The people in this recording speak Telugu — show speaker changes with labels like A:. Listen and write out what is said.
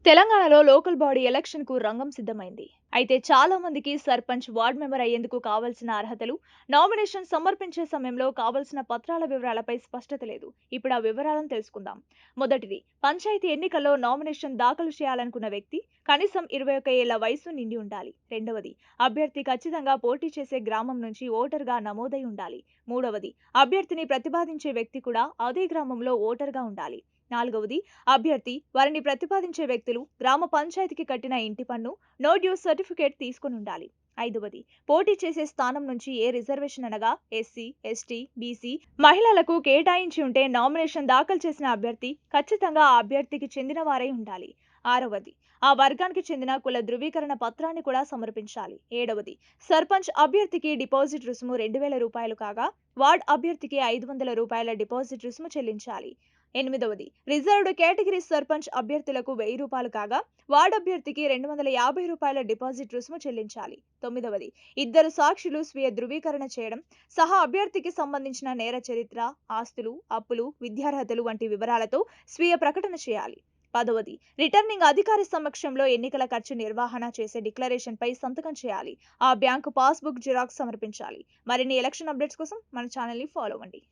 A: తెలంగాణలో లోకల్ బాడీ ఎలక్షన్‌కు రంగం సిద్ధమైంది. అయితే చాలా మందికి సర్పంచ్, వార్డ్ మెంబర్ అయ్యేందుకు కావాల్సిన అర్హతలు, నామినేషన్ సమర్పించే సమయంలో కావాల్సిన పత్రాల వివరాలపై స్పష్టత లేదు. ఇప్పుడు ఆ వివరాలను తెలుసుకుందాం. మొదటిది, పంచాయతీ ఎన్నికల్లో నామినేషన్ దాఖలు చేయాలనుకున్న వ్యక్తి కనీసం 21 ఏళ్ల వయసు నిండి ఉండాలి. రెండవది, అభ్యర్థి ఖచ్చితంగా పోటీ చేసే గ్రామం నుంచి ఓటర్‌గా నమోదై ఉండాలి. మూడవది, అభ్యర్థిని ప్రతిపాదించే వ్యక్తి కూడా అదే గ్రామంలో ఓటర్‌గా ఉండాలి. నాలుగవది, అభ్యర్థి వారిని ప్రతిపాదించే వ్యక్తులు గ్రామ పంచాయతీకి కట్టిన ఇంటి పన్ను, నో డ్యూస్ సర్టిఫికేట్ తీసుకొని ఉండాలి. ఐదవది, పోటీ చేసే స్థానం నుంచి ఏ రిజర్వేషన్ అనగా ఎస్సీ, ఎస్టీ, బీసీ, మహిళలకు కేటాయించి ఉంటే నామినేషన్ దాఖలు చేసిన అభ్యర్థి ఖచ్చితంగా ఆ అభ్యర్థికి చెందిన వారై ఉండాలి. ఆరవది, ఆ వర్గానికి చెందిన కుల ధృవీకరణ పత్రాన్ని కూడా సమర్పించాలి. ఏడవది, సర్పంచ్ అభ్యర్థికి డిపాజిట్ రుసుము 2000 రూపాయలు కాగా వార్డ్ అభ్యర్థికి 500 రూపాయల డిపాజిట్ రుసుము చెల్లించాలి. ఎనిమిదవది, రిజర్వ్డ్ కేటగిరీ సర్పంచ్ అభ్యర్థులకు 1000 రూపాయలు కాగా వార్డ్ అభ్యర్థికి 250 రూపాయల డిపాజిట్ రుసుము చెల్లించాలి. తొమ్మిదవది, ఇద్దరు సాక్షులు స్వీయ ధృవీకరణ చేయడం, సహా అభ్యర్థికి సంబంధించిన నేర చరిత్ర, ఆస్తులు, అప్పులు, విద్యార్హతలు వంటి వివరాలతో స్వీయ ప్రకటన చేయాలి. పదవది, రిటర్నింగ్ అధికారి సమక్షంలో ఎన్నికల ఖర్చు నిర్వహణ చేసే డిక్లరేషన్ పై సంతకం చేయాలి. ఆ బ్యాంకు పాస్బుక్ జిరాక్స్ సమర్పించాలి. మరిన్ని ఎలక్షన్ అప్డేట్స్ కోసం మన ఛానల్ ని ఫాలో అవ్వండి.